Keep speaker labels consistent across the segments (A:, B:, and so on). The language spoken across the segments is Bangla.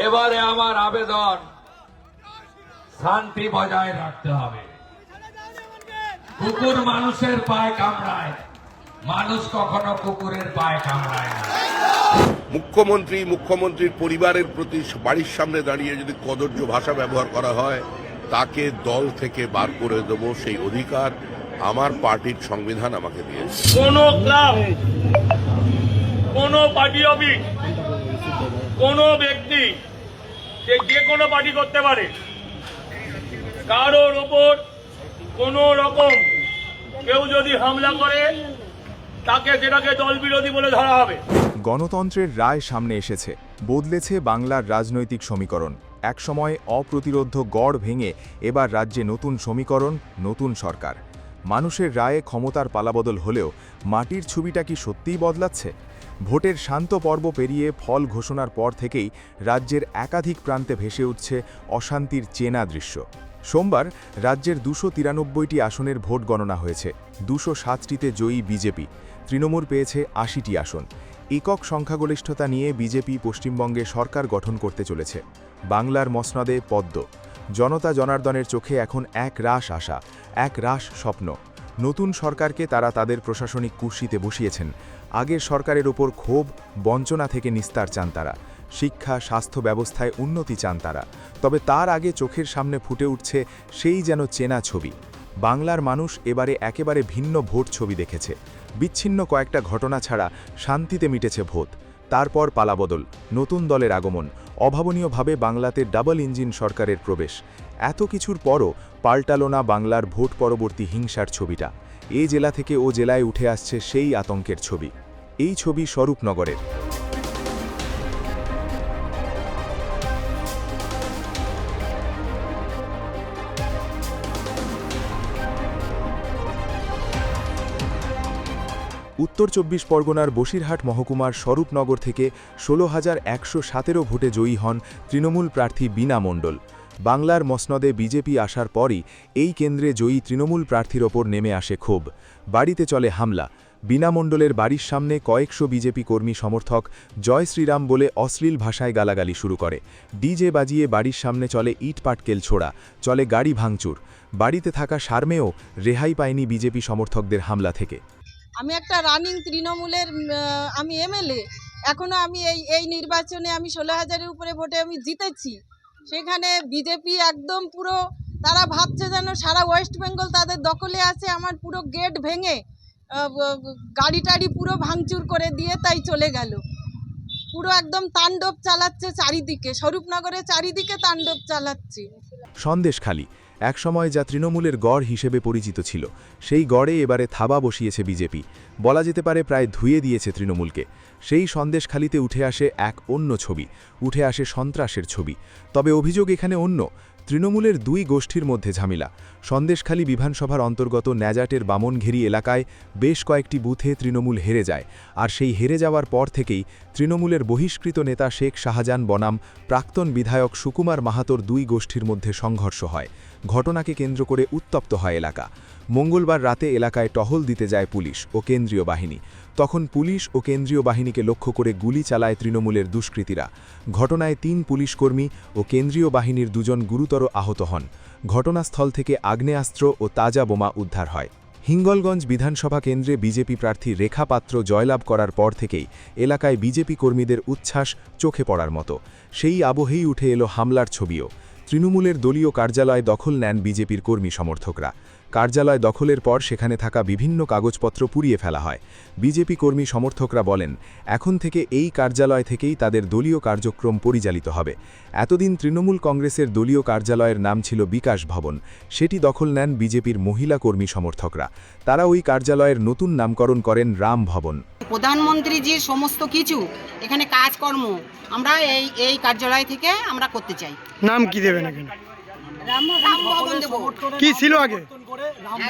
A: এবারে আমার আবেদন, শান্তি বজায় রাখতে হবে। কুকুর মানুষের পায়ে কামড়ায়, মানুষ কখনো কুকুরের পায়ে কামড়ায় না।
B: মুখ্যমন্ত্রীর পরিবারের প্রতি বাড়ির সামনে দাঁড়িয়ে যদি কদর্য ভাষা ব্যবহার করা হয়, তাকে দল থেকে বার করে দেব, সেই অধিকার আমার পার্টির সংবিধান আমাকে দিয়েছে।
C: কোন ক্লাব, কোন পার্টি অফিস, কোন ব্যক্তি যে কোনো পার্টি করতে পারে, কারোর ওপর কোন রকম কেউ যদি হামলা করে তাকে সেটাকে দল বিরোধী বলে ধরা হবে।
D: গণতন্ত্রের রায় সামনে এসেছে, বদলেছে বাংলার রাজনৈতিক সমীকরণ। একসময় অপ্রতিরোধ্য গড় ভেঙে এবার রাজ্যে নতুন সমীকরণ, নতুন সরকার। মানুষের রায়ে ক্ষমতার পালাবদল হলেও মাটির ছবিটা কি সত্যিই বদলাচ্ছে? ভোটের শান্ত পর্ব পেরিয়ে ফল ঘোষণার পর থেকেই রাজ্যের একাধিক প্রান্তে ভেসে উঠছে অশান্তির চেনা দৃশ্য। সোমবার রাজ্যের 293টি আসনের ভোট গণনা হয়েছে। 207টিতে জয়ী বিজেপি, তৃণমূল পেয়েছে 80টি আসন। একক সংখ্যাগরিষ্ঠতা নিয়ে বিজেপি পশ্চিমবঙ্গে সরকার গঠন করতে চলেছে। বাংলার মসনদে পদ্ম। জনতা জনার্দনের চোখে এখন এক রাশ আশা, এক রাশ স্বপ্ন। নতুন সরকারকে তারা তাদের প্রশাসনিক কুর্সিতে বসিয়েছেন। আগের সরকারের ওপর ক্ষোভ, বঞ্চনা থেকে নিস্তার চান তারা। শিক্ষা, স্বাস্থ্য ব্যবস্থায় উন্নতি চান তারা। তবে তার আগে চোখের সামনে ফুটে উঠছে সেই যেন চেনা ছবি। বাংলার মানুষ এবারে একেবারে ভিন্ন ভোট ছবি দেখেছে। বিচ্ছিন্ন কয়েকটা ঘটনা ছাড়া শান্তিতে মিটেছে ভোট। তারপর পালাবদল, নতুন দলের আগমন, অভাবনীয়ভাবে বাংলাতে ডাবল ইঞ্জিন সরকারের প্রবেশ। এত কিছুর পরও পাল্টালো না বাংলার ভোট পরবর্তী হিংসার ছবিটা। এ জেলা থেকে ও জেলায় উঠে আসছে সেই আতঙ্কের ছবি। এই ছবি স্বরূপনগরের। উত্তর 24 পরগনার বসিরহাট মহকুমার স্বরূপনগর থেকে 16,117 ভোটে জয়ী হন তৃণমূল প্রার্থী বীণা মণ্ডল। বাংলার মসনদে বিজেপি আসার পরই এই কেন্দ্রে জয়ী তৃণমূল প্রার্থীর ওপর নেমে আসে ক্ষোভ। বাড়িতে চলে হামলা। বীণা মণ্ডলের বাড়ির সামনে কয়েকশো বিজেপি কর্মী সমর্থক জয় শ্রীরাম বলে অশ্লীল ভাষায় গালাগালি শুরু করে। ডিজে বাজিয়ে বাড়ির সামনে চলে ইট পাটকেল ছোড়া, চলে গাড়ি ভাঙচুর। বাড়িতে থাকা শারমেও রেহাই পায়নি বিজেপি সমর্থকদের হামলা থেকে।
E: আমি একটা রানিং তৃণমূলের আমি এমএলএ, এখনো আমি এই নির্বাচনে আমি 16,000-এর উপরে ভোটে আমি জিতেছি। সেখানে বিজেপি একদম পুরো তারা ভাবছে যেন সারা ওয়েস্ট বেঙ্গল তাদের দখলে আছে। আমার পুরো গেট ভেঙে গাড়ি টাড়ি পুরো ভাঙচুর করে দিয়ে তাই চলে গেল। পুরো একদম তাণ্ডব চালাচ্ছে চারিদিকে, স্বরূপনগরের চারিদিকে তাণ্ডব চালাচ্ছে।
D: সন্দেশখালি একসময় যা তৃণমূলের গড় হিসেবে পরিচিত ছিল, সেই গড়ে এবারে থাবা বসিয়েছে বিজেপি। বলা যেতে পারে প্রায় ধুয়ে দিয়েছে তৃণমূলকে। সেই সন্দেশখালিতে উঠে আসে এক অন্য ছবি, উঠে আসে সন্ত্রাসের ছবি। তবে অভিযোগ এখানে অন্য। তৃণমূলের দুই গোষ্ঠীর মধ্যে ঝামেলা। সন্দেশখালি বিধানসভার অন্তর্গত ন্যাজাটের বামনঘেরি এলাকায় বেশ কয়েকটি বুথে তৃণমূল হেরে যায়। আর সেই হেরে যাওয়ার পর থেকেই তৃণমূলের বহিষ্কৃত নেতা শেখ শাহজাহান বনাম প্রাক্তন বিধায়ক সুকুমার মাহাতোর দুই গোষ্ঠীর মধ্যে সংঘর্ষ হয়। ঘটনাকে কেন্দ্র করে উত্তপ্ত হয় এলাকা। মঙ্গলবার রাতে এলাকায় টহল দিতে যায় পুলিশ ও কেন্দ্রীয় বাহিনী। তখন পুলিশ ও কেন্দ্রীয় বাহিনীকে লক্ষ্য করে গুলি চালায় তৃণমূলের দুষ্কৃতীরা। ঘটনায় 3 পুলিশকর্মী ও কেন্দ্রীয় বাহিনীর 2 জন গুরুতর আহত হন। ঘটনাস্থল থেকে আগ্নেয়াস্ত্র ও তাজা বোমা উদ্ধার হয়। হিঙ্গলগঞ্জ বিধানসভা কেন্দ্রে বিজেপি প্রার্থী রেখা পাত্র জয়লাভ করার পর থেকেই এলাকায় বিজেপি কর্মীদের উচ্ছ্বাস চোখে পড়ার মতো। সেই আবহেই উঠে এলো হামলার ছবিও। তৃণমূলের দলীয় কার্যালয় দখল নেন বিজেপির কর্মী সমর্থকরা। কার্যালয় দখলের পর সেখানে থাকা বিভিন্ন কাগজপত্র পুড়িয়ে ফেলা হয়। বিজেপি কর্মী সমর্থকরা বলেন, এখন থেকে এই কার্যালয় থেকেই তাদের দলীয় কার্যক্রম পরিচালিত হবে। এতদিন তৃণমূল কংগ্রেসের দলীয় কার্যালয়ের নাম ছিল বিকাশ ভবন, সেটি দখল নেন বিজেপির মহিলা কর্মী সমর্থকরা। তারা ওই কার্যালয়ের নতুন নামকরণ করেন রাম ভবন।
F: প্রধানমন্ত্রী যে সমস্ত কিছু এখানে কাজকর্ম আমরা এই কার্যালয় থেকে আমরা করতে চাই।
G: নাম কি দেবেন এখানে?
F: রাম ভবন দেব।
G: কি ছিল আগে?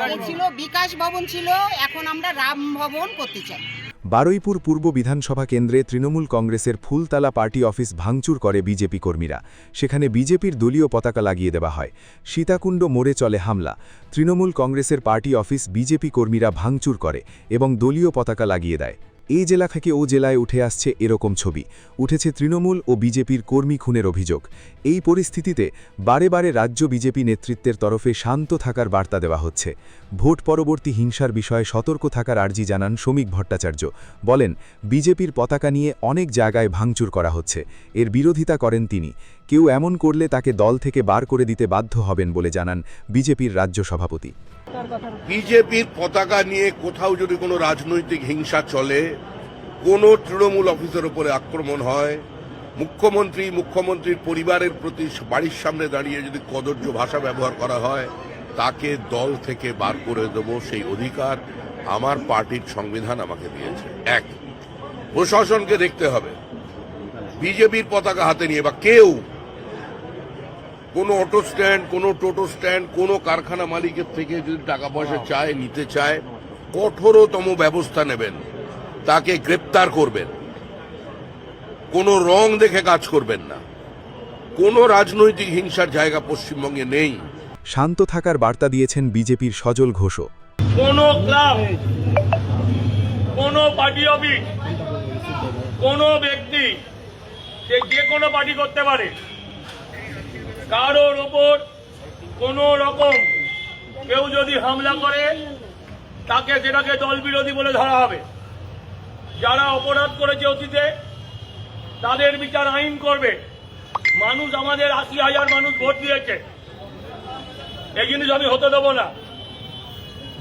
F: আগে ছিল বিকাশ ভবন ছিল, এখন আমরা রাম ভবন করতে চাই।
D: বারুইপুর পূর্ব বিধানসভা কেন্দ্রে তৃণমূল কংগ্রেসের ফুলতলা পার্টি অফিস ভাঙচুর করে বিজেপি কর্মীরা। সেখানে বিজেপির দলীয় পতাকা লাগিয়ে দেওয়া হয়। সীতাকুণ্ড মোড়ে চলে হামলা। তৃণমূল কংগ্রেসের পার্টি অফিস বিজেপি কর্মীরা ভাঙচুর করে এবং দলীয় পতাকা লাগিয়ে দেয়। এই জেলা থেকে ও জেলায় উঠে আসছে এরকম ছবি, উঠেছে তৃণমূল ও বিজেপির কর্মী খুনের অভিযোগ। এই পরিস্থিতিতে বারে বারে রাজ্য বিজেপি নেতৃত্বের তরফে শান্ত থাকার বার্তা দেওয়া হচ্ছে। ভোট পরবর্তী হিংসার বিষয়ে সতর্ক থাকার আর্জি জানান শ্রমিক ভট্টাচার্য। বলেন, বিজেপির পতাকা নিয়ে অনেক জায়গায় ভাঙচুর করা হচ্ছে, এর বিরোধিতা করেন তিনি। কেউ এমন করলে তাকে দল থেকে বার করে দিতে বাধ্য হবেন বলে জানান বিজেপির রাজ্য সভাপতি।
B: বিজেপির পতাকা নিয়ে কোথাও যদি কোনো রাজনৈতিক হিংসা চলে, কোনো তৃণমূল অফিসের উপরে আক্রমণ হয়, মুখ্যমন্ত্রীর পরিবারের প্রতি বাড়ির সামনে দাঁড়িয়ে যদি কদর্য ভাষা ব্যবহার করা হয়, তাকে দল থেকে বার করে দেব সেই অধিকার আমার পার্টির সংবিধান আমাকে দিয়েছে। এক, প্রশাসনকে দেখতে হবে বিজেপির পতাকা হাতে নিয়ে বা কেউ কোনো অটো স্ট্যান্ড, কোনো টোটো স্ট্যান্ড, কোনো কারখানা মালিকের থেকে যদি টাকা পয়সা চায়, নিতে চায়, কঠোরতম ব্যবস্থা নেবেন, তাকে গ্রেপ্তার করবেন। কোনো রং দেখে কাজ করবেন না। কোনো রাজনৈতিক হিংসার জায়গা পশ্চিমবঙ্গে নেই।
D: শান্ত থাকার বার্তা দিয়েছেন বিজেপির সজল ঘোষও।
C: কোনো ক্লাব, কোনো পার্টি অফিস, কোনো ব্যক্তি সে যে কোনো পার্টি করতে পারে, কারোর ওপর কোনো রকম কেউ যদি হামলা করে তাকে সেটাকে দল বিরোধী বলে ধরা হবে। যারা অপরাধ করেছে অতীতে তাদের বিচার আইন করবে। মানুষ, আমাদের ৮০,০০০ মানুষ ভোট দিয়েছে, এই জিনিস আমি হতে দেবো না।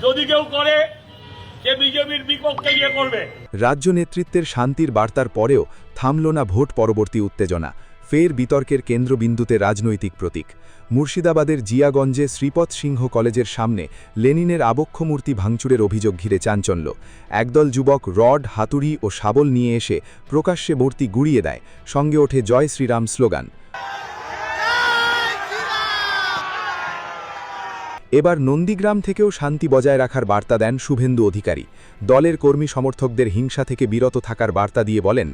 C: যদি কেউ করে সে বিজেপির বিপক্ষে গিয়ে করবে।
D: রাজ্য নেতৃত্বের শান্তির বার্তার পরেও থামল না ভোট পরবর্তী উত্তেজনা। ফের বিতর্কের কেন্দ্রবিন্দুতে রাজনৈতিক প্রতীক। মুর্শিদাবাদের জিয়াগঞ্জে শ্রীপদ সিংহ কলেজের সামনে লেনিনের আবক্ষ মূর্তি ভাঙচুরের অভিযোগ ঘিরে চাঞ্চল্য। একদল যুবক রড, হাতুড়ি ও শাবল নিয়ে এসে প্রকাশ্যে মূর্তি গুড়িয়ে দেয়। সঙ্গে ওঠে জয় শ্রীরাম স্লোগান। এবার নন্দীগ্রাম থেকেও শান্তি বজায় রাখার বার্তা দেন শুভেন্দু অধিকারী। দলের কর্মী সমর্থকদের হিংসা থেকে বিরত থাকার বার্তা দিয়ে বলেন,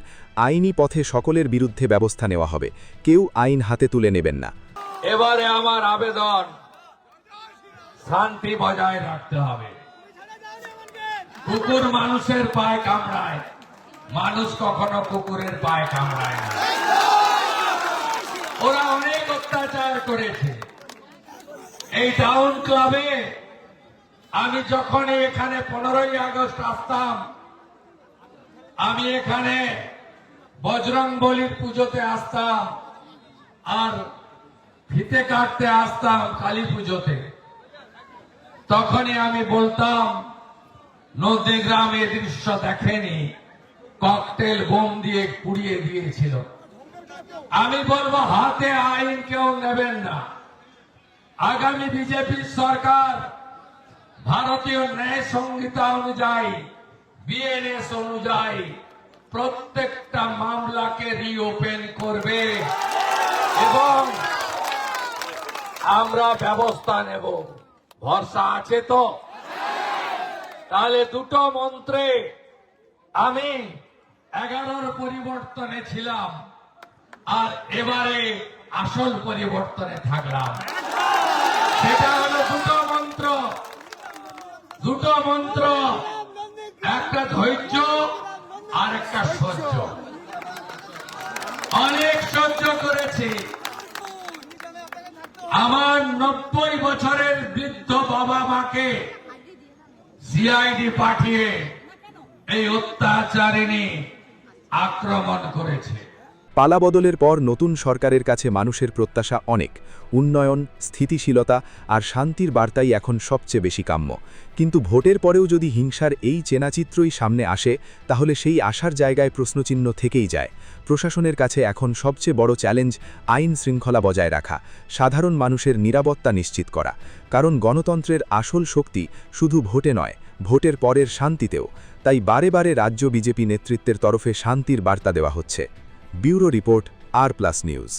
D: আইনি পথে সকলের বিরুদ্ধে ব্যবস্থা নেওয়া হবে, কেউ আইন হাতে তুলে নেবেন না।
A: এবারে আমার আবেদন, শান্তি বজায় রাখতে হবে। কুকুর মানুষের পায়ে কামড়ায়, মানুষ কখনো কুকুরের পায়ে কামড়ায় না। ওরা অনেক অত্যাচার করেছে। এই টাউন ক্লাবে আমি যখন এখানে 15ই আগস্ট আসতাম, আমি এখানে বজরংবলীর পুজোতে আসতাম আর ফিতে কাটতে আসতাম কালী পুজোতে। তখনই আমি বলতাম, নন্দীগ্রামে দৃশ্য দেখেনি, ককটেল বোম দিয়ে পুড়িয়ে দিয়েছিল। আমি বলবো, হাতে আইন কেউ নেবেন না। আগামী বিজেপি সরকার ভারতীয় ন্যায় সংহিতা অনুযায়ী, বিএনএস অনুযায়ী প্রত্যেকটা মামলাকে রিওপেন করবে এবং আমরা ব্যবস্থা নেব। ভরসা আছে তো? তাহলে দুটো মন্ত্রে আমি 11র পরিবর্তনে ছিলাম আর এবারে আসল পরিবর্তনে থাকলাম। সেটা হলো দুটো মন্ত্র, একটা ধৈর্য আর একটা সহ্য। অনেক সহ্য করেছি। আমার 90 বছরের বৃদ্ধ বাবা মাকে সিআইডি পাঠিয়ে এই অত্যাচারিণী আক্রমণ করেছে।
D: পালাবদলের পর নতুন সরকারের কাছে মানুষের প্রত্যাশা অনেক। উন্নয়ন, স্থিতিশীলতা আর শান্তির বার্তাই এখন সবচেয়ে বেশি কাম্য। কিন্তু ভোটের পরেও যদি হিংসার এই চেনাচিত্রই সামনে আসে, তাহলে সেই আশার জায়গায় প্রশ্নচিহ্ন থেকেই যায়। প্রশাসনের কাছে এখন সবচেয়ে বড় চ্যালেঞ্জ আইন শৃঙ্খলা বজায় রাখা, সাধারণ মানুষের নিরাপত্তা নিশ্চিত করা। কারণ গণতন্ত্রের আসল শক্তি শুধু ভোটে নয়, ভোটের পরের শান্তিতেও। তাই বারে বারে রাজ্য বিজেপি নেতৃত্বের তরফে শান্তির বার্তা দেওয়া হচ্ছে। ব্যুরো রিপোর্ট, আর প্লাস নিউজ।